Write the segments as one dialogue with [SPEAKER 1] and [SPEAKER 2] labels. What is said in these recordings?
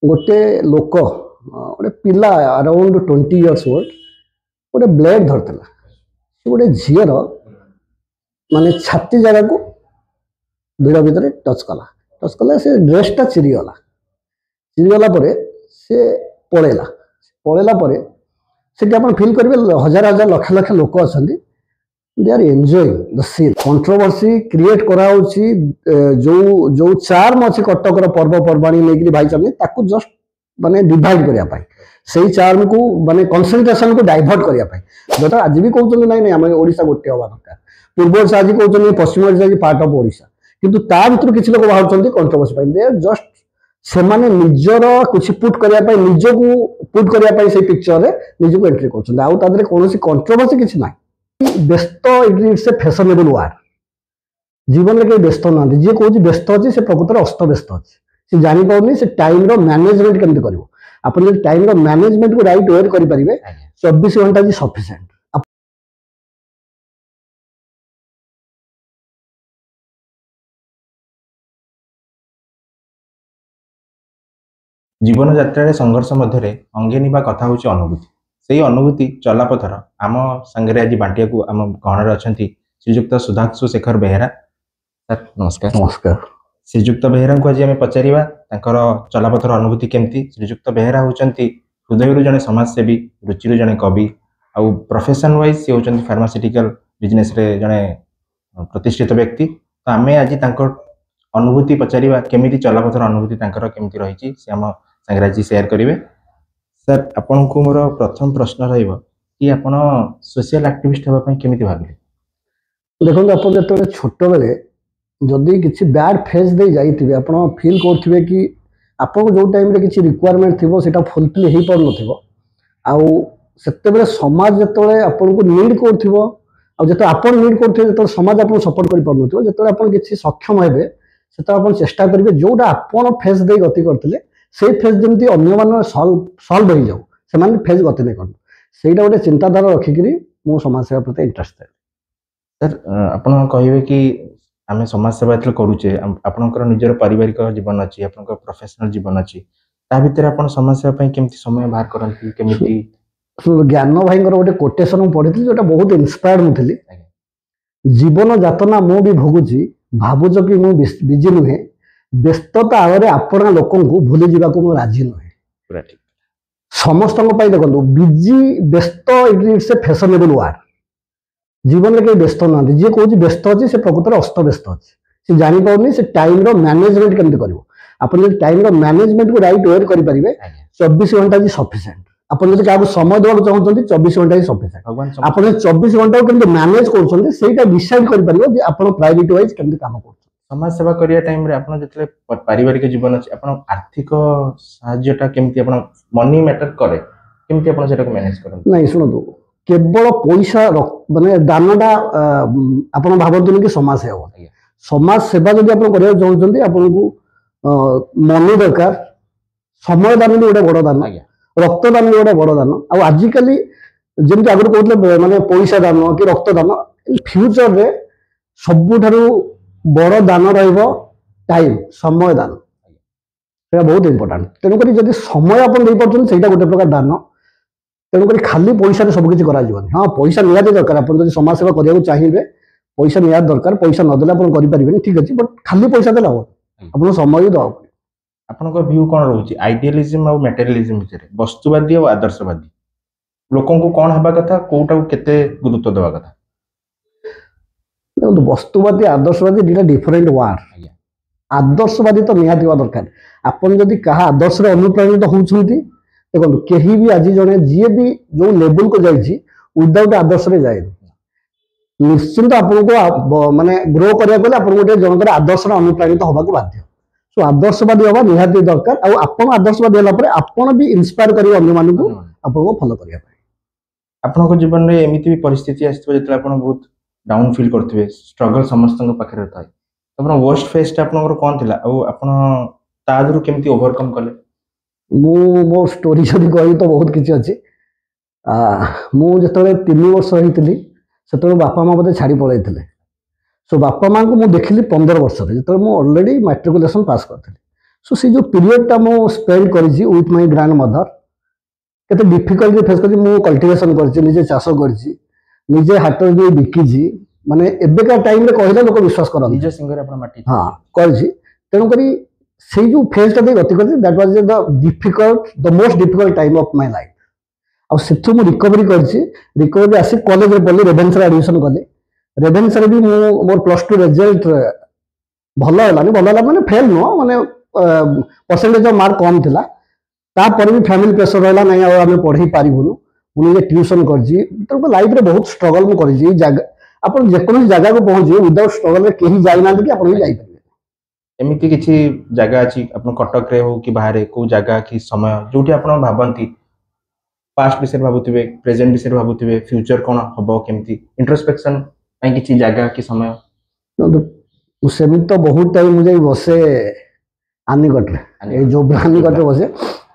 [SPEAKER 1] गोटे लोक गोटे पिला अराउंड 20 इयर्स ओल्ड गोटे ब्लेड धरला गोटे झीर माने छाती जगह को भिड़ भितर टच कला से ड्रेसटा चिरीगला से पलैला से आप फिल करेंगे हजार हजार लक्ष लक्ष लोक अच्छा they are enjoying the scene controversy create कराउची जो जो चार्म अच्छी कटकर पर्वपर्वाणी लेकिन भाईचारे ताकू जस्ट माने डिवाइड करने से चार्म को माने कंसंट्रेशन को डाइवर्ट करने जो आज भी कहते ना नहीं आम ओडिशा गोटे हवा दरकार पूर्व आज कहते पश्चिम ओडिशा पार्ट ऑफ ओडिशा किंतु ता भर किसी लोग बाहर कंट्रोवर्सी दे जस्ट से माने निजर कुछ पुट करने निज को पुट करने से पिक्चर निज को एंट्री कर कौन कंट्रोवर्सी किसी ना व्यस्त इट्स ए फैशनेबल वार्ड जीवन में कहीं व्यस्त ना जी कौन व्यस्त अच्छी से प्रकृत अस्त व्यस्त अच्छी से जापारे से टाइम मैनेजमेंट केमती कर आप टाइम मैनेजमेंट को राइट वे करेंगे 24 घंटा जी सफिशिएंट
[SPEAKER 2] जीवन यात्रा संघर्ष मध्य अंगे निभा कथा हूँ अनुभूति से अनुभूति चलापथर आम सांगे आज बांटिया को आम गहन अच्छा श्रीजुक्त सुधांशु शेखर बेहेरा सर नमस्कार।
[SPEAKER 1] नमस्कार।
[SPEAKER 2] श्रीजुक्त बेहेरा को आज आम पचारिबा चलापथर अनुभूति केमती। श्रीजुक्त बेहेरा होचंती हृदय जड़े समाजसेवी रुचि जड़े कवि आउ प्रोफेशन वाइज सी होचंती फार्मास्यूटिकल बिजनेस रे जड़े प्रतिष्ठित व्यक्ति। तो आम आज अनुभूति पचारिबा केमिति चलापथर अनुभूति केमिति रही से आम सांगे आज शेयर करेंगे। सर आपन को मोर प्रथम प्रश्न रहिबो कि आपण सोशल एक्टिविस्ट होबा केमिति भाबिले?
[SPEAKER 1] देखो आप जो छोट बेले जदि किसी बैड फेज दे जाइए आप फिल करेंगे कि आपको जो टाइम किसी रिक्वायरमेंट थी से फुलफिल हो पार नते समाज जो आपको नीड कर आप नीड कर समाज आपको सपोर्ट कर पार जो आप किसी सक्षम हे से आप चेष्टा करेंगे जोटा आप फेज दे गति करते से फेज जमी अन्य सल्व हो जाऊ से फेज गति नहीं कर से गोटे चिंताधारा रखिक मो समाज सेवा प्रति इंटरेस्ट।
[SPEAKER 2] सर आपन कहिबे कि आमे समाज सेवा एतले करूचे आपनकर निजर पारिवारिक जीवन अछि आपनकर प्रोफेशनल जीवन अछि ता भितर आपन समाज सेवा पई केमति समय बाहर करंती केमति?
[SPEAKER 1] ज्ञान भाई गोटे कोटेशन पढ़ी जोटा बहुत इन्स्पायर्ड मुझे जीवन जातना मु भी भोगुची भावुच कि मु बिजी नुहे व्यस्तता आगे आपण लोक भूली जावाक राजी नुहे समस्त देखो बिजी व्यस्त इट्स ए फैशनेबल वार्ड जीवन में कहीं व्यस्त ना जी कौन व्यस्त अच्छी से प्रकृत अस्त व्यस्त अच्छी से जापारे से टाइम मैनेजमेंट केमती कर आप टाइम मैनेजमेंट को राइट वे करेंगे 24 घंटा जी सफिशिएंट आप क्या समय देवाक चाहते 24 घंटा ही सफिशिएंट आप 24 घंटा को मैनेज कर डिसाइड कर आप प्रायोरिटी वाइज केमती काम कर
[SPEAKER 2] समाज सेवा करिया टाइम रे आपन जतले पारिवारिक जीवन अछि आपन आर्थिक सहायता केमती आपन मनी मैटर करे केमती आपन सेटा को मैनेज करन?
[SPEAKER 1] नहीं शुणु केवल पैसा माने दानटा आप भावतु कि समाज सेवा जब आप करने चाहते आपको मनी दरकार समय दान भी गोटे बड़ दान रक्तदान भी गोटे बड़ दान आजिकल जमी आगुरी कहते माने पैसा दान कि रक्तदान फ्यूचर रे सबुठारु बड़ दान टाइम समय दान से बहुत इंपोर्टेंट तेणुक जब समय आप गोटे प्रकार दान तेणुक खाली पैसा सबकि हाँ पैसा निहाती दरकार आप समाज सेवा करने चाहिए पैसा निहाती दरकार पैसा नदेले आप करें ठीक अच्छे बट खाली पैसा देला आप समय भी दवा
[SPEAKER 2] आपन व्यू कौन रोचे आइडियलिज्म और मटेरियलिज्म भितर वस्तुवादी और आदर्शवादी लोकों को कौन हवा कथा कोटा को केते गुरुत्व देवा कथा?
[SPEAKER 1] वस्तुवादी आदर्शवादी दुटा डिफरेंट वार्ड आदर्शवादी तो निहाती दरकार आपन जदि कहा आदर्श अनुप्राणित होती देखो कहीं भी आज जड़े जी भी जो लेवल को जाइए विदाउट आदर्श रे जाए निश्चिंत आपको माने ग्रो करिया गले आपन गोटे जनकर आदर्श अनुप्राणित होगा बाध्य सो आदर्शवादी हवा निहाती दरकार आ आपन आदर्शवादी होला परे आपन भी इंस्पायर करियो अन्य मानकु आपको फॉलो करिया
[SPEAKER 2] आपन जीवन में एमिति भी परिस्थिति आसतो जतले आपन बहुत डाउन फील करथिबे स्ट्रगल समस्त पाखे थाए आपन वर्स्ट फेस आपन कौन थिला आ आपन तादरु केमती ओवरकम कले?
[SPEAKER 1] मो स्टोरी जब कही तो बहुत किसी अच्छी मुझे 3 वर्ष रही से बापा माँ मत छाड़ी पलि सो बापा माँ को मुझे देखिली 15 वर्ष जो ऑलरेडी मैट्रिकुलेसन पास करी सो से जो पीरियडटा मु स्पेंड करिछि विथ माय ग्रांड मदर केते डिफिकल्टी फेस करछि मु कल्टिवेशन करछि निजे चाष करछि निजे हाट रे बिकिछि माने एबेका टाइम रे कहले लोक विश्वास करन
[SPEAKER 2] निज सिंगर आपण माटी
[SPEAKER 1] हां करछि तेनु करी से जो फेज ता दे गति करछि that was the most difficult time of my life आ सेथु मु रिकवरी करछि रिकवरी आसी कॉलेज रे पढली रेभेन्सा एडमिशन कले रेभेन्सा रे भी मोर प्लस 2 रिजल्ट भलो माने फेल नो माने परसेंटेज ऑफ मार्क कम थिला तापर भी फैमिली प्रेशर रहला नहीं आमे पढ़ी पारिबुनु मुझे ट्यूशन करछि तो लाइफ रे बहुत स्ट्रगल मु करछि जगह अपन जेकोन जगह को पहुंचे विदाउट स्ट्रगल रे केही जाई ना कि अपन भी जाई परिबे
[SPEAKER 2] एमिति किछि जगह अछि अपन कटक रे हो कि बाहर को जगह कि समय जोठी अपन भाबंती पास्ट विषय भाबुथिबे प्रेजेंट विषय भाबुथिबे फ्यूचर कोन हबो केमति इंट्रोस्पेक्शन पई किछि जगह कि समय
[SPEAKER 1] सेमित तो बहुत टाइम मुझे बसे आनिकटरे जो आनिकटरे बसे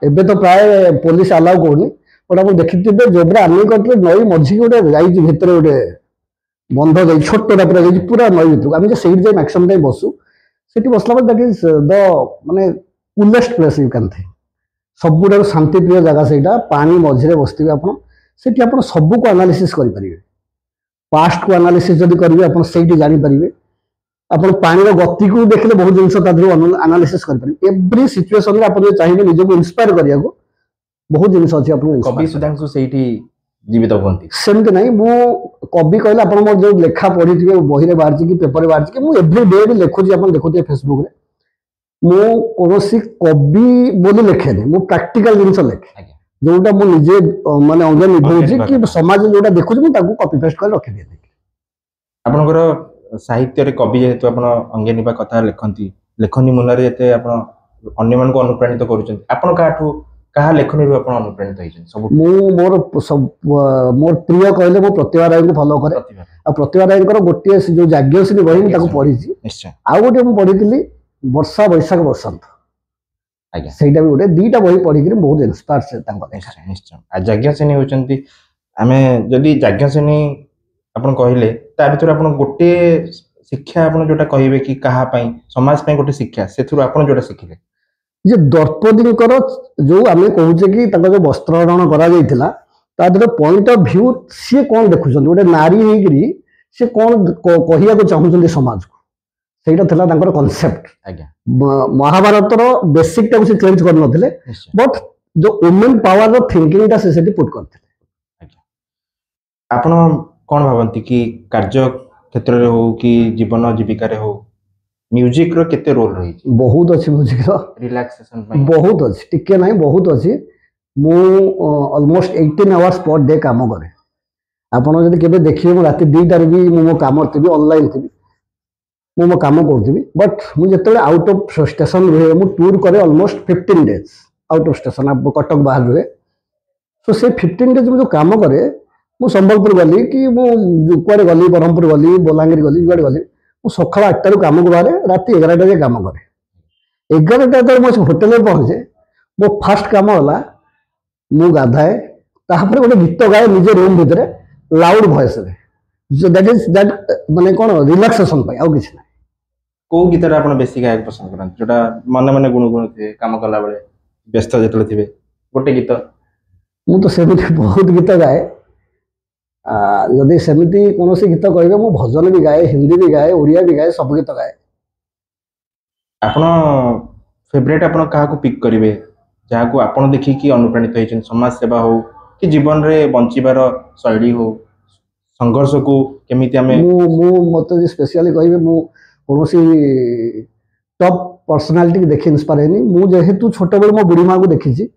[SPEAKER 1] एबे तो प्राय पुलिस अलाउ कोनी बट आप देखिथिबे जोब्रा आनिकटरे नई मझी गोटे जाई भितर गोटे बंध जाई छोटटा पूरा जाई पूरा नई भितर आम जे सेठ जाई मैक्सिमम टाइम बसु सेठी बसला पर दैट इज द माने coolest place you can think सबुठार शांति प्रिय जगह सेटा पानी मझिरे बसथिबे आपण सेठी आपण सब को एनालिसिस करि परिबे पास्ट को एनालिसिस जदी करिवे आपण सेठी जानि परिबे आपण पानी रो गति को देखले बहुत जिंस तादरो एनालिसिस कर परिबे एवरी सिचुएशन रे आपण चाहिबे निज को इंस्पायर करिया को बहुत जिंस अछि आपण
[SPEAKER 2] कवि सुधांशु सेठी जीवित होंती
[SPEAKER 1] सेमते नहीं मु कवि कहले आपण मोर जो लेखा पढिथिबे बही रे बाहर कि पेपर रे बाहर कि मु एवरी डे भी लेखुची आपण देखुते फेसबुक रे मु कोनोसी कवि बोली लेखेनी मु प्रैक्टिकल जिंस लेखे जोटा मु निजे माने अंग निभौछि कि समाज जोटा देखुछि मु ताकू कॉपी पेस्ट कर रखि दिए
[SPEAKER 2] आपनकर साहित्य रे कवि जेतु आपण अंगे निबा कथा लेखंती लेखनी मुनरे जेते आपण अन्य मन को अनुप्राणित करूछन आपण काठू कहा लेखनी रो आपण अनुप्राणित होइछन सब मोर प्रिय कहले मो प्रतिभा राय को फॉलो करे आ प्रतिभा राय को गोटे जो जाग्ञसेनी बहिनी ताको पढिछि निश्चय
[SPEAKER 1] आ गोटे मु पढिथिली वर्षा वैशाख बसंत
[SPEAKER 2] आज्ञा
[SPEAKER 1] सेटा भी गोटे दीटा बही पढि के बहुत इंस्पायर से ताको
[SPEAKER 2] निश्चय निश्चय आ जाग्ञसेनी होचंती आमे जदी जाग्ञसेनी आपण कहले ता भितर आपण गोटे शिक्षा आपण जोटा कहिबे कि कहा पई समाज पई गोटे शिक्षा सेथुर आपण जोटा शिखिले
[SPEAKER 1] जे द्रौपदींकर जो आमे कहूचे कि ताको जो वस्त्रहरण करा जाइथिला ता दर पॉइंट ऑफ व्यू से कोन देखुछन गोटे नारी हेगिरी से कोन कहिया को चाहुछन समाज को सेटा थला तांकर कांसेप्ट
[SPEAKER 2] आज्ञा
[SPEAKER 1] महाभारत रो बेसिक टा से चेंज कर नथिले बट जो वुमेन पावर रो थिंकिंग टा से सेटी पुट करथिले
[SPEAKER 2] आज्ञा आपण कोन भाबंती कि कार्य क्षेत्र रे हो कि जीवन जीविका रे हो म्यूजिक रो केते रोल रही
[SPEAKER 1] बहुत अच्छी म्यूजिक रो
[SPEAKER 2] रिलैक्सेशन पई
[SPEAKER 1] बहुत अच्छी टिके नहीं बहुत अच्छी मु ऑलमोस्ट 18 आवर्स पर डे काम करे आपण जदी केबे देखिबे मु राती 2 टार भी मु काम करथिबी ऑनलाइन थिबी मु काम करथिबी बट मु जतले आउट ऑफ स्टेशन रहे मु टूर करे almost 15 days out of station अब कटक बाहर रहे सो से 15 डेज मु जो काम करे मु संबलपुर गली कि मु कुआडे गली ब्रह्मपुर गली बलांगीर गली जुआडे गली मु सकाळ 8 टारू काम को बारे राती 11 टा काम करे 11 टा तक मु होटल में पहुंचे मो फर्स्ट काम होला मु गाधाए तापर गोटे गीत गाए निजे रूम भितर लाउड वॉइस रे जो दैट इज दैट माने कोन रिलैक्सेशन पई आ किछ ना
[SPEAKER 2] को गीत रे आपण बेसी गायक पसंद करन जोटा मन मन गुण थे काम कला बेले व्यस्त जतले थिबे गोटे गीत
[SPEAKER 1] मु तो सेमिति बहुत गीत गाए यदि सेमिति कोनोसी गीत कहबे मु भजन भी गाए हिंदी भी गाए ओडिया भी गाए सब गीत गाए
[SPEAKER 2] आपण फेवरेट आपण काहा को पिक करिवे जहा को आपण देखि कि अनुप्राणित होइछन समाज सेवा हो कि जीवन रे बंचिबार शैली हो संघर्ष को केमिति हमें
[SPEAKER 1] मु मते स्पेशली कहबे मु कोनोसी टॉप पर्सनालिटी के देखि इंस्पायर हेनी मु जेहेतु छोट बेल मो बुढ़ी मां को देखिछि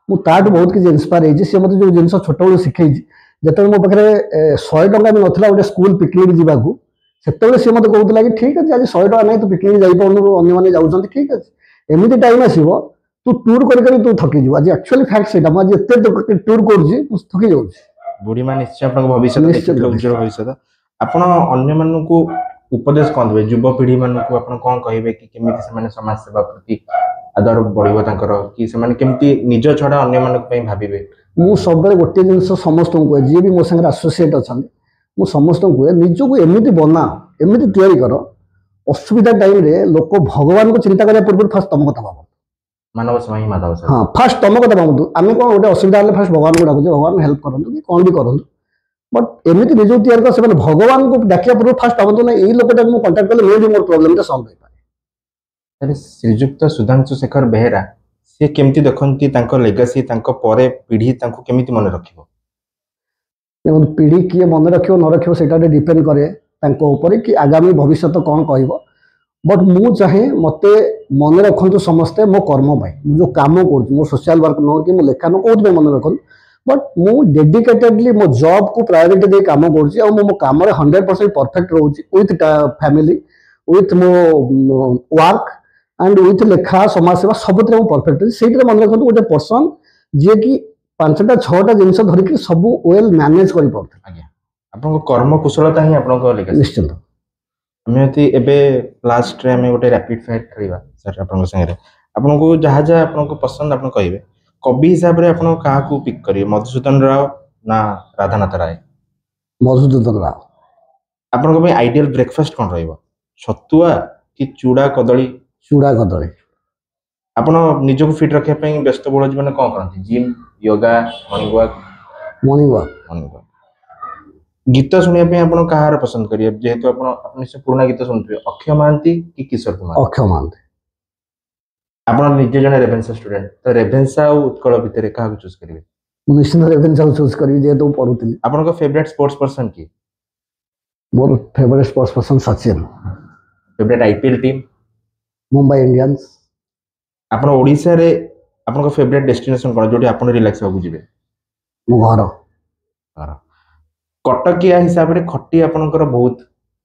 [SPEAKER 1] मु ताट बहुत कि इंस्पायर हेछि से मते जो जिंस छोट बेल सिखैछि जतले मो पखरे 100 टका भी नथला गोटे स्कूल पिकनिक जीवा को सेतबेले से मते कहउतला कि ठीक अछि आज 100 टका नै तो पिकनिक जाई पनु अन्य माने जाउछंती ठीक अछि एमिति टाइम आसीबो तू टूर कर तू थकी जीव आज एक्चुअली फैक्ट सेटा मु आज एते टूर करछि मु थकी जाउछि
[SPEAKER 2] बुढ़ी मां निश्चय आपन भविष्य देखिले उज्जवल भविष्य आपण अन्य मानु को उपदेश कोन देबे युवा पीढ़ी मानु को आपण कोन कहिबे कि केमिति से माने समाज सेवा प्रति आदर बढ़िबो तांकर कि से माने केमिति निज छडा अन्य मानु पई भाबिबे
[SPEAKER 1] मु सब गोटे जिंस समस्त को जे भी मो संग एसोसिएट अछन मु समस्त को निज को एमिति बना एमिति तैयारी करो असुविधा टाइम रे लोक भगवान को चिंता करिया पूर्व फास्ट तम कथा भाबो
[SPEAKER 2] मानव सेवा ही माधव सेवा।
[SPEAKER 1] हाँ फास्ट तुम कथा भावतु आम कौन गोटे असुविधा हेल्ले फास्ट भगवान को डाकुचे भगवान हेल्प करूँ कि कौन भी करूँ बट एमती निज तैयार कर से भगवान को डाकिया पूर्व फास्ट भावतु ना यही लोकटा कंटाक्ट कले मे भी मोर प्रोब्लेम सल्व हो पाए।
[SPEAKER 2] श्रीजुक्त सुधांशु शेखर बेहेरा सी केमती देखती लेगासी परे पीढ़ी केमिति मन रखिबो
[SPEAKER 1] देखो पीढ़ी किए मन रखियो न रखियो सेटा डिपेंड करे ऊपर कि आगामी भविष्य कौन कहब बट मु चाहे मते मन रखु समस्ते मो कर्म पाई जो काम कर मो सोशल वर्क न कि मो लेखा न कौन मन रखु बट मु डेडिकेटेडली मो जॉब को प्रायोरिटी दे काम कर मो काम 100% परफेक्ट रोची विथ फैमिली विथ मो वर्क एंड विथ लेखा समाज सेवा सब परफेक्ट से मन रखु गोटे पर्सन जी की 5टा 6टा जिनस धरिक सब वेल मैनेज कर
[SPEAKER 2] कर्म कुशलता ही आप
[SPEAKER 1] निश्चित
[SPEAKER 2] आमती एबे लास्ट रे आमे गोटे रैपिड फायर खेलिबा सर आपन संगे आपन को जहा जहा आपन को पसंद आपन कहबे कवि हिसाब रे आपन का को पिक करिए मधुसूदन राव ना राधानाथ राय।
[SPEAKER 1] मधुसूदन राव।
[SPEAKER 2] आपन को आइडियल ब्रेकफास्ट कोन रहइबो छतुआ कि चूड़ा कदली।
[SPEAKER 1] चूड़ा कदली।
[SPEAKER 2] आपन निजको फिट रखे पई व्यस्त बहुल जीवन कोन करंती जिम योगा मॉर्निंग वॉक गीत सुनिया पे आपण कहार पसंद करिए जेहेतु आपण अपने से पुराना गीत सुनते अक्षय महांती कि किशोर कुमार।
[SPEAKER 1] अक्षय महांती।
[SPEAKER 2] आपण निजे जने रेभेन्सा स्टूडेंट तो रेभेन्सा और उत्कल भितर का चूज करिवे
[SPEAKER 1] मु निश्चित रेभेन्सा चूज करिवे जेहेतु पढुतली।
[SPEAKER 2] आपण को फेवरेट स्पोर्ट्स पर्सन की
[SPEAKER 1] मोर favourite sports person Sachin.
[SPEAKER 2] Favourite IPL team
[SPEAKER 1] Mumbai Indians.
[SPEAKER 2] आपण ओडिसा रे आपण को फेवरेट डेस्टिनेशन कोन जोटी आपण रिलैक्स होबु जिवे
[SPEAKER 1] मो घर
[SPEAKER 2] कटकिया हिसाब रे खट्टी आपनकर बहुत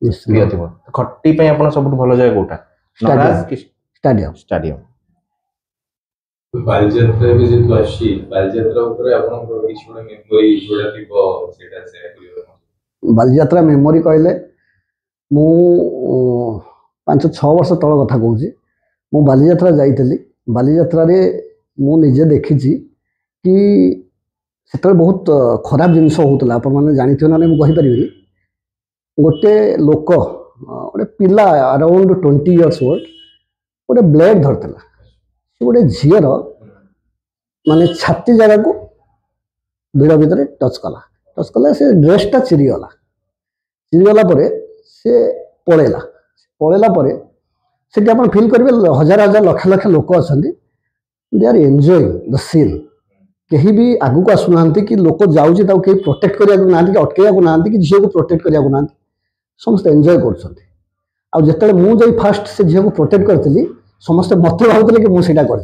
[SPEAKER 2] प्रिय थिबो खट्टी पे आपन सबुठ भलो जाय कोटा
[SPEAKER 1] स्टेडियम
[SPEAKER 3] बालजात्रा भी जेतु आशी बालजात्रा ऊपर आपनकर किछ बडा मेमोरी जोडा थिबो सेटा शेयर करियो।
[SPEAKER 1] बालजात्रा मेमोरी कहले मु 5-6 वर्ष तळ कथा कहूची मु बालजात्रा जाइतली बालजात्रा रे मु निजे देखिची कि से बहुत खराब जिनस होता आप जानते ना मुझे गोटे लोक गोटे पिला अराउंड 20 years ओल्ड गोटे ब्लेड धरला गोटे झीर माने छाती जगह को भिड़ भितर टच कला से ड्रेसटा चिरीगला से पलैला से आप फिल करेंगे हजार हजार लक्ष लक्ष लोक अच्छा they are enjoying the scene कहीं भी आगू को आसुना कि लोक जाऊँगी कहीं प्रोटेक्ट करने कि अटकैया ना कि झील को प्रोटेक्ट करने ना समस्त एंजॉय कर मुझे फास्ट से झील को प्रोटेक्ट करी समस्त मत भावुले कि मुझे कर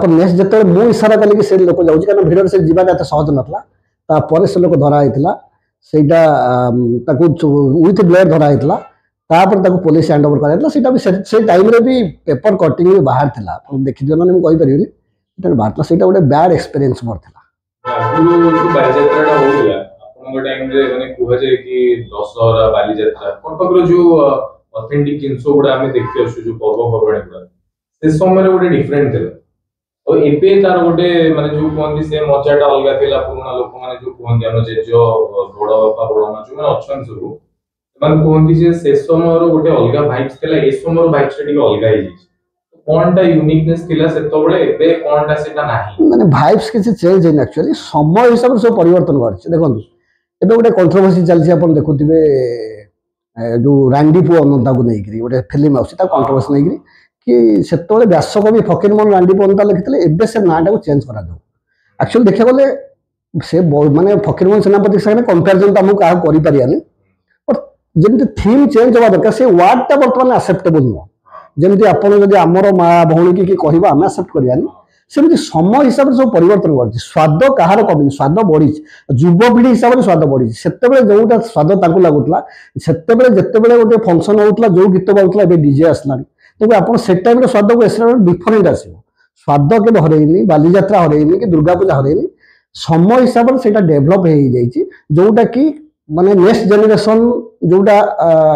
[SPEAKER 1] नेक्स्ट जो मुझे इशारा कली कि से लोक जाऊँगी क्या भिड़ से जावाटा एत सहज नाला से लोक धराई सेटा विथ ब्लेड धराई पुलिस हैंड ओवर कराइला से टाइम भी पेपर कटिंग भी बाहर था देखिए ना मुझे कहीपरि बात से गोटे बैड एक्सपीरियंस मोर था
[SPEAKER 3] बालीजात्रा होगा आपन टाइम रे माने कुहा जे कि दशहरा बालीजात्रा कटक रो जो ऑथेंटिक जिंस गुडा हमें देखि आसु जो पर्व पर्वणी गुडा से समय रे गोटे डिफरेंट थिला तो एबे तार गोटे माने जो कोन से मजाटा अलगा थिला पुराना लोक माने जो कोन हम जेजो बड़ बापा बड़ मा जो माने अछन सब माने कोन से समय रो गोटे अलगा वाइब्स थिला ए समय रो वाइब्स टी अलगा ही कोनटा यूनिकनेस थिला से तबळे एबे कोनटा सेटा नाही
[SPEAKER 1] माने वाइब्स किसी चेंज इन एक्चुअली समय हिसाब से परिवर्तन करछ देखो एबे गोटे कंट्रोवर्सी चलछि अपन देखुथिबे जो रांडी पु अनंता को नेकरी गोटे फिल्म आउछि ता कंट्रोवर्सी नेकरी कि सेतबळे व्यासकवि फकीरमोहन रांडी पु अनंता लिखितले एबे से नाटा को चेंज करा दो एक्चुअली देखा गले से माने फकीरमोहन सेनापति संगे कंपैरिजन त हम का करि परियानी बट जेंति थीम चेंज होबा दरकार से वर्ड ता वर्तमान एक्सेप्टेबल न जमी आपड़ आमर माँ भौणी की कह आम एक्सेप्ट करानी सेमती समय हिसाब से सब परिवर्तन कर स्वाद कहार कमी स्वाद बढ़ी युवपीढ़ी हिसाब से स्वाद बढ़ी से जोटा स्वाद लगुला से जिते गोटे फंक्शन होता जो गीत बाजुला डीजे आसला तेज आप टाइम स्वाद को एस डिफरेन्ट आसो स्वाद के हरैनी बालीजात्रा हरैनी कि दुर्गा पूजा हरैनी समय हिसाब से डेभलप हो जाइए जोटा कि माने नेक्स्ट जेनरेशन जोटा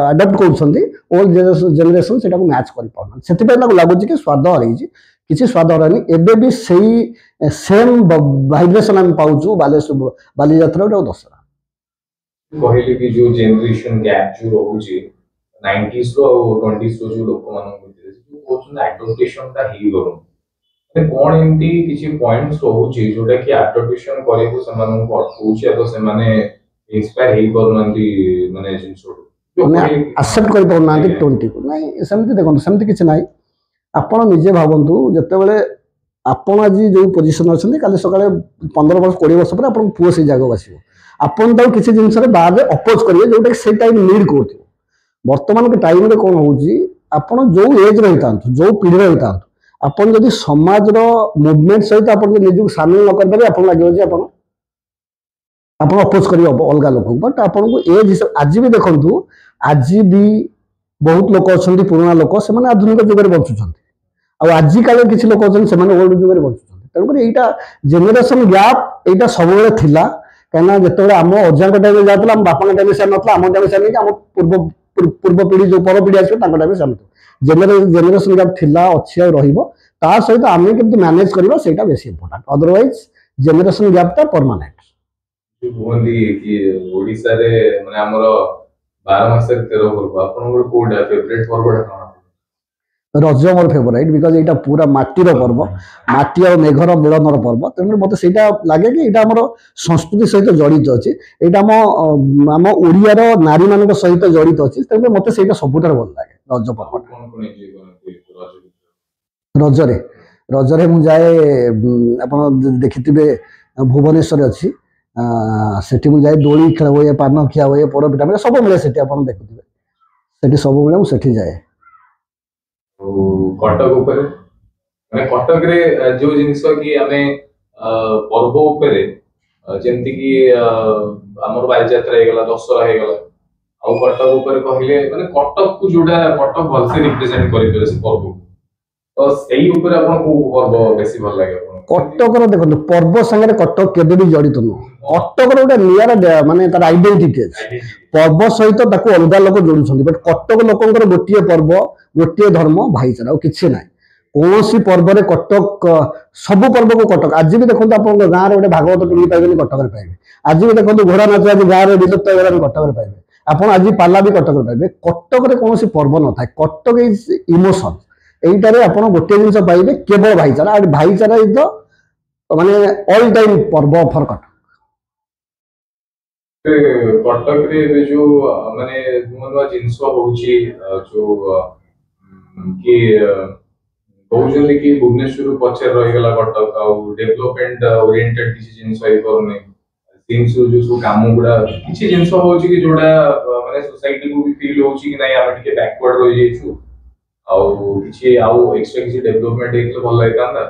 [SPEAKER 1] अडप्ट कर ओल्ड जेनरेशन से मैच कर लगुच कि स्वाद हरई किसी स्वाद हरनी एबे भी सही सेम वाइब्रेशन हम पाउछु बालीजात्रा और दशहरा
[SPEAKER 3] कहले कि जो जनरेशन गैप जो रहउची 90s रो और 20s रो जो लोक मान जो कोचन एडप्टेशन ता ही करू कौन एमती किसी पॉइंट्स रहउची जोटा कि एडप्टेशन करे को समान को अटकउची तो से माने इंस्पायर हे करनंती माने जिंसो
[SPEAKER 1] माने एक्सेप्ट कर पाउना 20 को नहीं सेमती देखो सेमती किछ नाही आपण निजे भावंतु जतेबेले आपण आज जो पोजिशन अच्छे काली सकाଳେ 15 वर्ष 20 वर्ष पर आपण पुओ से जगह आसो आपण तो किसी जिनस बाद अपोज करेंगे जोटा कि से टाइम नीड कर वर्तमान के टाइम रे कौन होउची आपण जो एज रही था जो पीढ़ी रही था आपण जदि समाज रो मूवमेंट सहित आपण निजु शामिल न कर पारे आपण लागियो जे आपण अपोज करियो अलगा लोक बट आपण को एज आज भी देखंतु आज भी बहुत लोक अछंती पुराना लोक से माने आधुनिक जुग रे बंचुछंती आ आज काले किछि लोक अछंती से माने ओल्ड जुग रे बंचुछंती तेन कर एटा जेनरेशन गैप एटा सब बेले थिला कहना जतबे आम अजाक टाइम जातला आम बापा टाइम से नतला आम टाइम से नहीं आम पूर्व पीढ़ी जो पर पीढ़ी आसो टाइम से जेनरेशन गैप थिला अच्छी रहिबो ता सहित आम केमती मैनेज करबा सेटा बेसी इंपोर्टेंट अदरवाइज जेनरेशन गैप ता परमानेंट
[SPEAKER 3] बुहंदी कि ओडिसा रे माने हमरो 12 मास 13 पर्व आपन कोडा फेवरेट पर्व कोन
[SPEAKER 1] रज मोर फेवरेट बिकज एटा पूरा माटीर पर्व माटी और मेघर मिलनर पर्व तेणु मत से लगे कि यहाँ आम संस्कृति सहित जड़ित अच्छे यहाँ आम ओडियार नारी मान सहित जड़ित अच्छे तेणु मत से सबुठ भल लगे रज पर्व रजरे रजरे मुझे आप देखि भुवनेश्वर अच्छी सेठी मुझे डोली खेल हुए पान खिया हुए पोड़ पिठा मिले सब मिले सेठी आप देखुए सब मिले मुझे जाए
[SPEAKER 3] कटक ऊपर माने कटक रे जो जिंस कि आमे पर्व ऊपर जेंति कि हमर बालजात्रा हे गला दशहरा हे गला आ कटक ऊपर कहले माने कटक को जोडा कटक भल से रिप्रेजेंट करि देले से पर्व तो सेही ऊपर आपन को पर्व बेसी भल लागे आपन
[SPEAKER 1] कटक रो देखो पर्व संगे कटक केबे भी जड़ित न कटक रो गोटे नियर माने तार आइडेंटिटी पर्व सहित ताको अलगा लोक जोड़ुछंती बट कटक लोकंकर गोटिए पर्व गोटे धर्म भाईचारा और किसी ना कौन सी पर्व रे कटक सब पर्व को कटक आज भी देखो आप गाँव में गोटे भागवत टुंगी पाइबे कटक पाइबे आज भी देखो घोड़ा नाच आज गाँव में विलुप्त हो कटक पाइबे आप आज पाला भी कटक पाइबे कटक रे कौन पर्व न था कटक इज इमोशन यहीटारे आप गोटे जिन पाइबे केवल भाईचारा और भाईचारा इज द माने ऑल टाइम पर्व फॉर कटक
[SPEAKER 3] कटक रे जो माने नुआ जिंस होउची जो कि कहउछन कि भुवनेश्वर पछे रहि गला कटक आ डेवलपमेंट ओरिएंटेड किछि जिंस होई परने थिंग्स जो सो काम गुडा किछि जिंस होउची कि जोडा माने सोसाइटी को भी फील होउची कि नाही आमे टिके बैकवर्ड रहि जेछु आ किछि आ एक्स्ट्रा किछि डेवलपमेंट हेतु भल लाइतांदा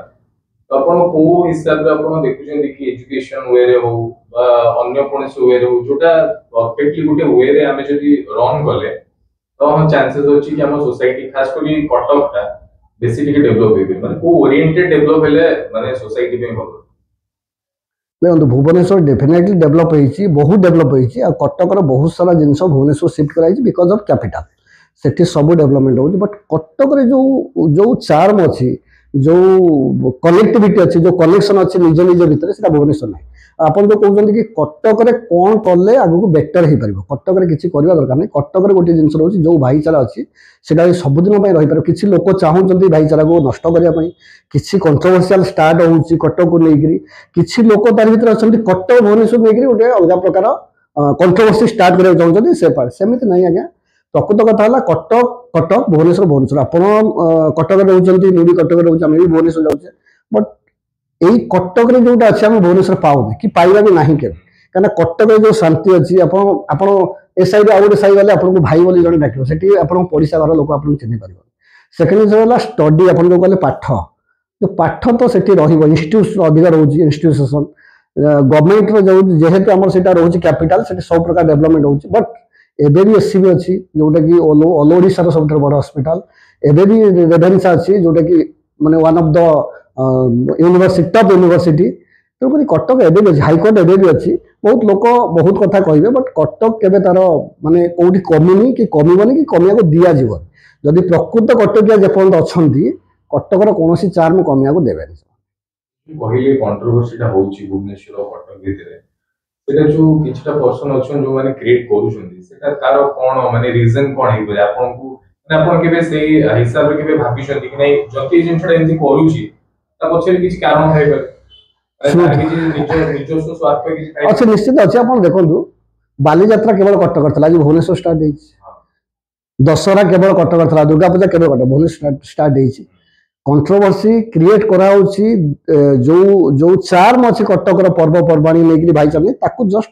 [SPEAKER 3] तो आपण को हिसाब रे आपण देखुछन कि एजुकेशन वे रे हो बा अन्य कोनसे वे रे हो जोटा परफेक्टली गुटे वे रे आमे जदी रन गले तो हम चांसेस अछि कि हम सोसाइटी खास करी कटक ता बेसिकली डेवलप हेबे माने को ओरिएंटेड डेवलप हेले माने सोसाइटी पे भलो
[SPEAKER 1] देखो भुवनेश्वर डेफिनेटली डेवलप होईची बहुत डेवलप होईची आ कटक रो बहुत सारा जिंस भुवनेश्वर शिफ्ट कराईची बिकॉज ऑफ कैपिटल सेठी सब डेवलपमेंट होची बट कटक रे जो जो चार्म अछि जो कनेक्टिविटी अच्छी जो कनेक्शन अच्छी निज निज भितर से भुवनेश्वर ना आप जो कहते कि कटक रे कौन कले आगु बेटर हो पार कटक रे किसी करवा दरकार नहीं कटक रे गोटे जिन रोचे जो भाईचारा अच्छी से सबुदिन रही पार किसी लोक चाहते भाईचारा को नष्ट करने किसी कंट्रोवर्शियल स्टार्ट होची कटक को लेकर किसी लोक तार भर अच्छा कटक भुवनेश्वर लेकर गोटे अलग प्रकार कंट्रोवर्सी स्टार्ट करने चाहते से सेमती नहीं आज्ञा प्रकृत कथा है कटक कटक भुवनेश्वर भुवनेश्वर आप कटक रोचे मुझे कटक रोचे आम भी भुवनेश्वर जाऊे बट यही कटक जोटा अच्छे आम भुवनेश्वर पाऊने कि पाइबा भी ना के कहीं कटक जो शांति अच्छी आप ए साइड आउ गोटे साइड गले आपको भाई बोली जन डाक से आप पड़ोशा घर लोक आपको चिन्ह पार सेकेंड जिन है स्टडी आप जो कहले पाठ जो पाठ तो से इन्यूट्यूशन अधिक रोचे इन्यूट्यूशन गवर्नमेंट जो जेहेतु आम से रोचे कैपिटाल से सब प्रकार डेवलपमेंट होची बट एबे भी एससीबी अच्छी जोटा कि ऑल ओडिशा सब बड़ हॉस्पिटल एबे भी रेभेन्सा अच्छी जोटा कि माने one of the university top university तेणुक कटक एबे भी हाईकोर्ट एबे भी अच्छी बहुत लोक बहुत कथा कहे बट कटक केबे तार माने कोठी कमिनी कि कमिबनी कि कमिया को दिया जीवन जदि प्रकृत कटकिया जेपर्यंत अच्छी कटकर कौन चार्म कमिया को देवेनि
[SPEAKER 3] कहले कंट्रोवर्सीटा होउची भुवनेश्वर और कटक भितरे सेटा जो किछटा पर्सन अछन जो माने क्रिएट करूछन्ती सेटा तार कोन माने रीजन कोन हे बोले आपन को माने आपन केबे सेही हिसाब रे केबे भाबिछन्ती कि नै जति जिनछडा एंती करूची ତା ପଛରେ କିଛି କାରଣ ଥାଇପାରେ ନିଜସ୍ୱ ସ୍ୱାର୍ଥ କିଛି ଥାଇପାରେ।
[SPEAKER 1] ଅଛି, ନିଶ୍ଚିତ ଅଛି। ଆପଣ ଦେଖନ୍ତୁ ବାଲିଯାତ୍ରା କେବଳ କଟକ ଥିଲା, ଆଜି ଭୁବନେଶ୍ୱର ଷ୍ଟାର୍ଟ ହେଇଛି। ଦଶହରା କେବଳ କଟକ ଥିଲା, ଦୁର୍ଗା ପୂଜା କେବଳ କଟକ, ଭୁବନେଶ୍ୱର ଷ୍ଟାର୍ଟ ହେଇଛି। କଣ୍ଟ୍ରୋଭର୍ସି କ୍ରିଏଟ୍ କରାହଉଛି ଯୋଉ ଯୋଉ ଚାର୍ମ ଅଛି କଟକର ପର୍ବପର୍ବାଣୀ ନେଇକିରି ଭାଇଚାରା ତାକୁ ଜଷ୍ଟ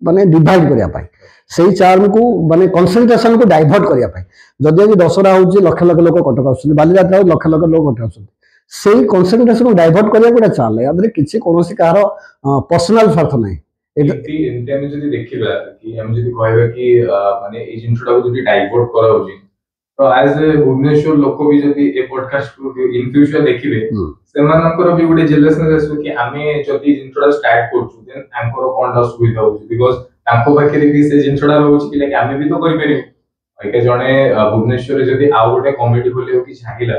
[SPEAKER 1] ମାନେ ଡିଭାଇଡ୍ କରିବା ପାଇଁ, ସେଇ ଚାର୍ମକୁ ମାନେ କନସେନ୍ଟ୍ରେସନକୁ ଡାଇଭର୍ଟ କରିବା ପାଇଁ। ଯଦି ଆଜି ଦଶହରା ହଉଛି ଲକ୍ଷ ଲକ୍ଷ ଲୋକ କଟକ ଆସୁଛନ୍ତି, ବାଲିଯାତ୍ରା ହଉଛି ଲକ୍ଷ ଲକ୍ଷ ଲୋକ କଟକ ଆସୁଛନ୍ତି, ସେଇ କନସେନ୍ଟ୍ରେସନକୁ ଡାଇଭର୍ଟ କରିବାକୁ ଗୋଟେ ଚାଲ। ୟା ଦେହରେ କିଛି କୌଣସି କାହାର ପର୍ସନାଲ ସ୍ୱାର୍ଥ ନାହିଁ।
[SPEAKER 3] ଏମିତି ଆମେ ଯଦି ଦେଖିବା କି ଆମେ ଯଦି କହିବା କି ମାନେ ଏଇ ଜିନିଷଟାକୁ ଯଦି ଡାଇଭର୍ଟ କରାହଉଛି, ତ ଆଜ ଏ ଭୁବନେଶ୍ୱର ଲୋକ ବି ଯଦି ଏ ପଡକାଷ୍ଟକୁ ଇନ ଫ୍ୟୁଚର ଦେଖିବେ, ସେମାନଙ୍କର ବି ଗୋଟେ ଜେଲସନେସ୍ ଆସିବ କି ଆମେ ଯଦି ଜିନିଷଟା ଷ୍ଟାର୍ଟ କରୁଛୁ ଦେନ୍ ତାଙ୍କର କଣଟା ସୁବିଧା ହଉଛି, ବିକଜ ତାଙ୍କ ପାଖରେ ବି ସେ ଜିନିଷଟା ରହୁଛି କି ଆମେ ବି ତ କରିପାରିବୁ। ଏଇଟା ଜଣେ ଭୁବନେଶ୍ୱରରେ ଯଦି ଆଉ ଗୋଟେ କମିଟି ଖୋଲିବାକୁ ଚାହିଁଲା,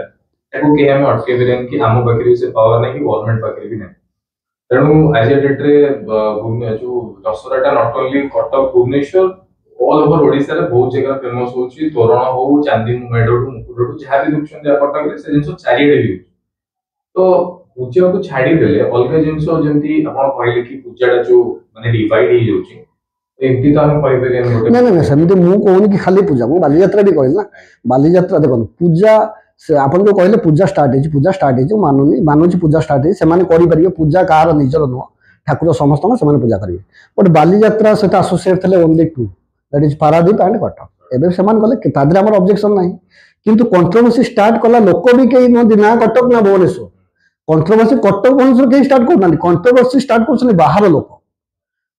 [SPEAKER 3] ତାକୁ କେହି ଆମେ ଅଟକେଇ ପାରିବାନି କି ଆମ ପାଖରେ ବି ସେ ପାୱାର ନାହିଁ, ଗଭର୍ଣ୍ଣମେଣ୍ଟ ପାଖରେ ବି ନାହିଁ। ତେଣୁ ଆଜି ଡେଟ୍ରେ ଯୋଉ ଦଶହରାଟା not only Cuttack Bhubaneswar all over ଓଡିଶାରେ ବହୁତ ଜାଗାରେ ଫେମସ ହଉଛି। ତୋରଣ ହଉ, ଚାନ୍ଦି ମେଢଠୁ ମୁକୁଟଠୁ ଯାହା ବି ଦେଖୁଛନ୍ତି କଟକରେ ସେ ଜିନିଷ ଚାରିଆଡେ ବି ହଉଛି। ତ ପୂଜାକୁ ଛାଡିଦେଲେ ଅଲଗା ଜିନିଷ ଯେମିତି ଆପଣ କହିଲେ କି ପୂଜାଟା ଯୋଉ ମାନେ ଡିଭାଇଡ ହେଇଯାଉଛି, ଏମିତି ତ ଆମେ କହିପାରିବାନି ଗୋଟେ।
[SPEAKER 1] ନା ସେମିତି ମୁଁ କହୁନି କି ଖାଲି ପୂଜା, ମୁଁ ବାଲିଯାତ୍ରା ବି କହିଲି ନା। ବାଲିଯାତ୍ରା ଦେଖନ୍ତୁ ପୂଜା, ସେ ଆପଣ ଯୋଉ କହିଲେ ପୂଜା ଷ୍ଟାର୍ଟ ହେଇଛି, ପୂଜା ଷ୍ଟାର୍ଟ ହେଇଛି, ମାନୁଛି ପୂଜା ଷ୍ଟାର୍ଟ ହେଇଛି, ସେମାନେ କରିପାରିବେ। ପୂଜା କାହାର ନିଜର ନୁହଁ, ଠାକୁର ସମସ୍ତଙ୍କ, ସେମାନେ ପୂଜା କରିବେ। ବଟ୍ ବାଲିଯାତ୍ରା ସେଟା ଆସୋସିଏଟ୍ ଥିଲେ only two, that is Paradip and Cuttack. ଏବେ ସେମାନେ କଲେ, ତା ଦେହରେ ଆମର ଅବଜେକ୍ସନ ନାହିଁ। କିନ୍ତୁ କଣ୍ଟ୍ରୋଭର୍ସି ଷ୍ଟାର୍ଟ କଲା ଲୋକ ବି କେହି ନୁହନ୍ତି, ନା କଟକ ନା ଭୁବନେଶ୍ୱର। କଣ୍ଟ୍ରୋଭର୍ସି କଟକ ଭୁବନେଶ୍ୱର କେହି ଷ୍ଟାର୍ଟ କରୁନାହାନ୍ତି, କଣ୍ଟ୍ରୋଭର୍ସି ଷ୍ଟାର୍ଟ କରୁଛନ୍ତି ବାହାର ଲୋକ।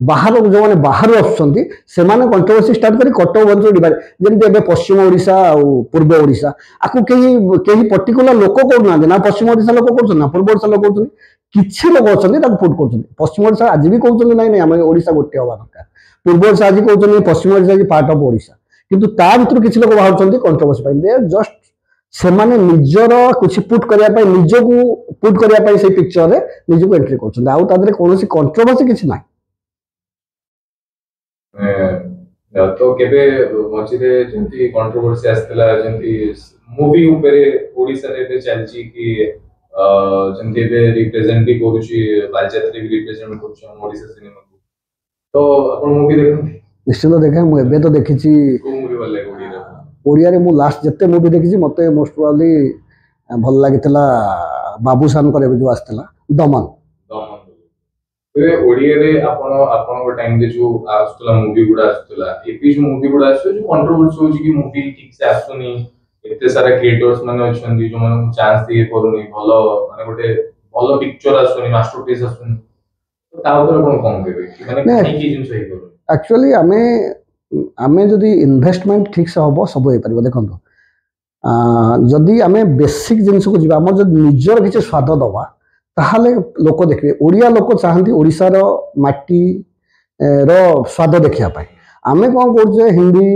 [SPEAKER 1] ବାହାର ଯୋଉମାନେ ବାହାରୁ ଆସୁଛନ୍ତି ସେମାନେ କଣ୍ଟ୍ରୋଭର୍ସି ଷ୍ଟାର୍ଟ କରି କଟକ ଭୁବନେଶ୍ୱର ଡିଭାଇଡ୍, ଯେମିତି ଏବେ ପଶ୍ଚିମ ଓଡ଼ିଶା ଆଉ ପୂର୍ବ ଓଡ଼ିଶା, ଆକୁ କେହି ପର୍ଟିକୁଲାର ଲୋକ କରୁନାହାନ୍ତି। ନା ପଶ୍ଚିମ ଓଡ଼ିଶା ଲୋକ କରୁଛନ୍ତି, ନା ପୂର୍ବ ଓଡ଼ିଶା ଲୋକ କରୁଛନ୍ତି। କିଛି ଲୋକ ଅଛନ୍ତି ତାକୁ ପୁଟ୍ କରୁଛନ୍ତି। ପଶ୍ଚିମ ଓଡ଼ିଶା ଆଜି ବି କହୁଛନ୍ତି ନାଇଁ ନାଇଁ ଆମେ ଓଡ଼ିଶା ଗୋଟେ ହବା ଦରକାର, ପୂର୍ବ ଓଡ଼ିଶା ଆଜି କହୁଛନ୍ତି ପଶ୍ଚିମ ଓଡ଼ିଶା ଆଜି ପାର୍ଟ ଅଫ୍ ଓଡ଼ିଶା। କିନ୍ତୁ ତା ଭିତରୁ କିଛି ଲୋକ ବାହାରୁଛନ୍ତି କଣ୍ଟ୍ରୋଭର୍ସି ପାଇଁ। ଦେ ଜଷ୍ଟ ସେମାନେ ନିଜର କିଛି ପୁଟ୍ କରିବା ପାଇଁ, ନିଜକୁ ପୁଟ୍ କରିବା ପାଇଁ ସେଇ ପିକ୍ଚରରେ ନିଜକୁ ଏଣ୍ଟ୍ରି କରୁଛନ୍ତି। ଆଉ ତା ଦେହରେ କୌଣସି କଣ୍ଟ୍ରୋଭର୍ସି କିଛି ନାହିଁ।
[SPEAKER 3] ତ କେବେ ମଝିରେ ଯେମିତି କଣ୍ଟ୍ରୋଭର୍ସି ଆସିଥିଲା, ଯେମିତି ମୁଭି ଉପରେ ଓଡ଼ିଶାରେ ଏବେ ଚାଲିଛି କି ଯେମିତି ଏବେ ରିପ୍ରେଜେଣ୍ଟ ବି କରୁଛି, ବାଲିଯାତ୍ରା ବି ରିପ୍ରେଜେଣ୍ଟ କରୁଛି ଆମ ଓଡ଼ିଶା ସିନେମାକୁ। ତ ଆପଣ ମୁଭି ଦେଖନ୍ତି?
[SPEAKER 1] ନିଶ୍ଚିତ ଦେଖେ। ମୁଁ ଏବେ ତ ଦେଖିଛି,
[SPEAKER 3] କୋଉ ମୁଭି ଭଲ ଲାଗେ ଓଡ଼ିଆରେ?
[SPEAKER 1] ଓଡ଼ିଆରେ ମୁଁ ଲାଷ୍ଟ ଯେତେ ମୁଭି ଦେଖିଛି ମତେ ମୋଷ୍ଟ ପ୍ରୋବାବଲି ଭଲ ଲାଗିଥିଲା ବାବୁସାନଙ୍କର ଏବେ ଯୋଉ ଆସିଥିଲା ଦମନ।
[SPEAKER 3] ଏବେ ଓଡ଼ିଆରେ ଆପଣଙ୍କ ଟାଇମରେ ଯୋଉ ଆସୁଥିଲା ମୁଭି ଗୁଡା ଆସୁଥିଲା, ଏବେ ଯୋଉ ମୁଭି ଗୁଡା ଆସୁଛି ଯୋଉ କଣ୍ଟ୍ରୋଭର୍ସି ହଉଛି କି ମୁଭି ଠିକ ସେ ଆସୁନି, ଏତେ ସାରା କ୍ରିଏଟର୍ସ ମାନେ ଅଛନ୍ତି ଯୋଉମାନଙ୍କୁ ଚାନ୍ସ ଦେଇ ପାରୁନି, ଭଲ ମାନେ ଗୋଟେ ଭଲ ପିକ୍ଚର ଆସୁନି, ମାଷ୍ଟରପିସ୍ ଆସୁନି, ତା ଉପରେ ଆପଣ କଣ କହିବେ ମାନେ କାହିଁକି ଜିନିଷ ହେଇପାରୁନି?
[SPEAKER 1] ଆକ୍ଚୁଆଲି ଆମେ ଯଦି ଇନଭେଷ୍ଟମେଣ୍ଟ ଠିକସେ ହବ ସବୁ ହେଇପାରିବ। ଦେଖନ୍ତୁ ଯଦି ଆମେ ବେସିକ୍ ଜିନିଷକୁ ଯିବା, ଆମର ଯଦି ନିଜର କିଛି ସ୍ୱାଦ ଦବା, ତାହେଲେ ଲୋକ ଦେଖିବେ। ଓଡ଼ିଆ ଲୋକ ଚାହାନ୍ତି ଓଡ଼ିଶାର ମାଟିର ସ୍ୱାଦ ଦେଖିବା ପାଇଁ। ଆମେ କ'ଣ କରୁଛେ, ହିନ୍ଦୀ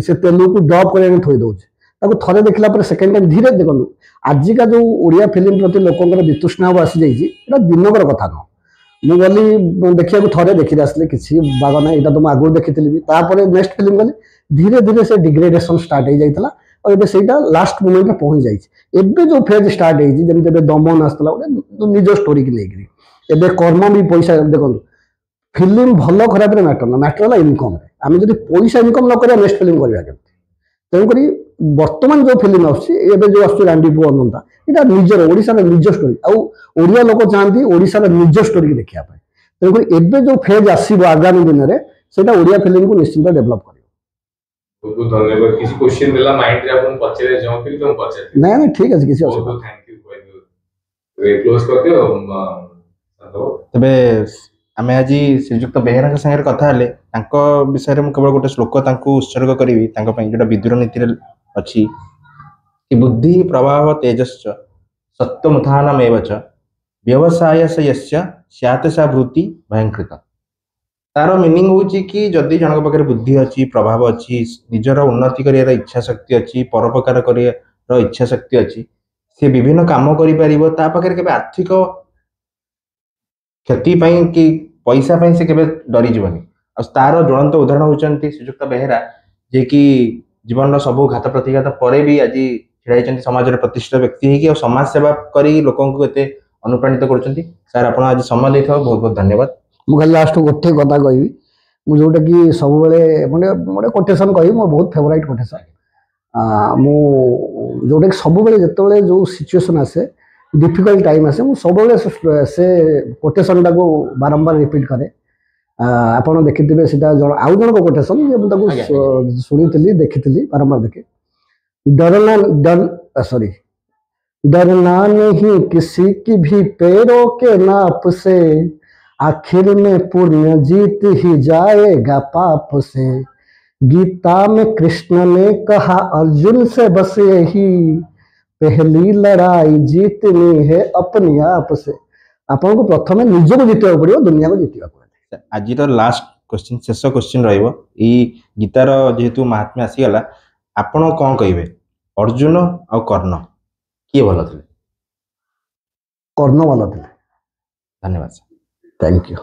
[SPEAKER 1] ସେ ତେଲୁଗୁକୁ ଡବ୍ କରିବାକୁ ଥୋଇ ଦେଉଛେ, ତାକୁ ଥରେ ଦେଖିଲା ପରେ ସେକେଣ୍ଡ ଟାଇମ୍ ଧୀରେ ଦେଖନ୍ତୁ। ଆଜିକା ଯେଉଁ ଓଡ଼ିଆ ଫିଲ୍ମ ପ୍ରତି ଲୋକଙ୍କର ବିତୃଷ୍ଣା ଭାବ ଆସିଯାଇଛି, ଏଇଟା ଦିନକର କଥା ନୁହଁ। ମୁଁ ଗଲି ଦେଖିବାକୁ, ଥରେ ଦେଖିକି ଆସିଲି, କିଛି ବାଗ ନାହିଁ, ଏଇଟା ତ ମୁଁ ଆଗରୁ ଦେଖିଥିଲି ବି। ତାପରେ ନେକ୍ସଟ ଫିଲ୍ମ ଗଲି, ଧୀରେ ଧୀରେ ସେ ଡିଗ୍ରେଡେସନ୍ ଷ୍ଟାର୍ଟ ହେଇଯାଇଥିଲା ଆଉ ଏବେ ସେଇଟା ଲାଷ୍ଟ ମୋମେଣ୍ଟରେ ପହଞ୍ଚି ଯାଇଛି। ଏବେ ଯେଉଁ ଫେଜ୍ ଷ୍ଟାର୍ଟ ହେଇଛି, ଯେମିତି ଏବେ ଦମନ ଆସିଥିଲା ଗୋଟେ ନିଜ ଷ୍ଟୋରିକି ନେଇକିରି, ଏବେ କର୍ମ ବି ପଇସା ଦେଖନ୍ତୁ, ଫିଲ୍ମ ଭଲ ଖରାପରେ ମ୍ୟାଟର ନା, ମ୍ୟାଟର ହେଲା ଇନକମ୍ରେ। ଆମେ ଯଦି ପଇସା ଇନକମ୍ ନ କରିବା ନେକ୍ସଟ ଫିଲ୍ମ କରିବା କେମିତି? ତେଣୁକରି ବର୍ତ୍ତମାନ ଯେଉଁ ଫିଲ୍ମ ଆସୁଛି, ଏବେ ଯେଉଁ ଆସୁଛି ରାଣ୍ଡି ପୁଅ ଅନନ୍ତା, ଏଇଟା ନିଜର ଓଡ଼ିଶାର ନିଜ ଷ୍ଟୋରି। ଆଉ ଓଡ଼ିଆ ଲୋକ ଚାହାନ୍ତି ଓଡ଼ିଶାର ନିଜ ଷ୍ଟୋରିକି ଦେଖିବା ପାଇଁ। ତେଣୁକରି ଏବେ ଯେଉଁ ଫେଜ୍ ଆସିବ ଆଗାମୀ ଦିନରେ, ସେଇଟା ଓଡ଼ିଆ ଫିଲ୍ମକୁ ନିଶ୍ଚିନ୍ତ ଡେଭଲପ୍ କରିବ।
[SPEAKER 3] ବହୁତ ବହୁତ ଧନ୍ୟବାଦ। କିଛି କ୍ୱେଶ୍ଚିନ୍ ଦେଲା ମାଇଣ୍ଡରେ ଆପଣଙ୍କୁ ପଚାରିବାକୁ ଚାହୁଁଥିଲି ତ ମୁଁ ପଚାରିଥିଲି।
[SPEAKER 1] ନାଇଁ ଠିକ ଅଛି, କିଛି ଅସୁବିଧା ନାହିଁ।
[SPEAKER 3] ଥ୍ୟାଙ୍କ ୟୁ କହିଦିଅ, କ୍ଲୋଜ କରିଦିଅ।
[SPEAKER 2] ତେବେ ଆମେ ଆଜି ଶ୍ରୀଯୁକ୍ତ ବେହେରାଙ୍କ ସାଙ୍ଗରେ କଥା ହେଲେ, ତାଙ୍କ ବିଷୟରେ ମୁଁ କେବଳ ଗୋଟେ ଶ୍ଲୋକ ତାଙ୍କୁ ଉତ୍ସର୍ଗ କରିବି ତାଙ୍କ ପାଇଁ, ଯୋଉଟା ବିଦୁର ନୀତିରେ ଅଛି କି ବୁଦ୍ଧି ପ୍ରଭାବ ତେଜଶ୍ଚ ସତ୍ତ୍ୱମୁତ୍ଥାନମେବ ଚ ବ୍ୟବସାୟସ ୟସ୍ୟ ସ୍ୟାତ୍ ସା ବୃତ୍ତି ଭୟଙ୍କୃତ। ତାର ମିନିଂ ହେଉଛି କି ଯଦି ଜଣଙ୍କ ପାଖରେ ବୁଦ୍ଧି ଅଛି, ପ୍ରଭାବ ଅଛି, ନିଜର ଉନ୍ନତି କରିବାର ଇଚ୍ଛା ଶକ୍ତି ଅଛି, ପରୋପକାର କରିବାର ଇଚ୍ଛା ଶକ୍ତି ଅଛି, ସେ ବିଭିନ୍ନ କାମ କରିପାରିବ। ତା ପାଖରେ କେବେ ଆର୍ଥିକ କ୍ଷତି ପାଇଁ କି ପଇସା ପାଇଁ ସେ କେବେ ଡରିଯିବନି। ଆଉ ତାର ଜ୍ୱଳନ୍ତ ଉଦାହରଣ ହେଉଛନ୍ତି ଶ୍ରୀଯୁକ୍ତ ବେହେରା, ଯିଏକି ଜୀବନର ସବୁ ଘାତ ପ୍ରତିଘାତ ପରେ ବି ଆଜି ଛିଡ଼ା ହେଇଛନ୍ତି ସମାଜରେ ପ୍ରତିଷ୍ଠିତ ବ୍ୟକ୍ତି ହେଇକି, ଆଉ ସମାଜ ସେବା କରି ଲୋକଙ୍କୁ ଏତେ अनुप्राणित करुछंती सर आपण आज समय देथो बहुत बहुत धन्यवाद
[SPEAKER 1] मु खाली लास्ट गोटे कथा कहबी मु जोटा कि सब बेले माने मोटे कोटेशन कहबी मो बहुत फेवरेट कोटेशन मु जोटा कि सब बेले जतबेले जो सिचुएशन आसे डिफिकल्ट टाइम आसे मु सब बेले से कोटेशन टाको बारंबार रिपीट करे आपण देखिथिबे सेटा आउ जण कोटेशन जे ताको सुनिथिली देखिथिली बारंबार देखे डरना नहीं किसी की भी पैरों के नाप से आखिर में पुण्य जीत ही जाएगा पाप से गीता में कृष्ण ने कहा अर्जुन से बस यही पहली लड़ाई जीतनी है अपने आप से आपन को प्रथम निज को जीतवा पड़ो दुनिया को जीतवा पड़ो
[SPEAKER 2] आज लास्ट क्वेश्चन शेष क्वेश्चन रहिबो ई गीतार जेहेतु महात्म्य आसीगला आपण कौन कहिबे अर्जुन और कर्ण किए भल थे
[SPEAKER 1] कर्ण भल थे
[SPEAKER 2] धन्यवाद
[SPEAKER 1] थैंक यू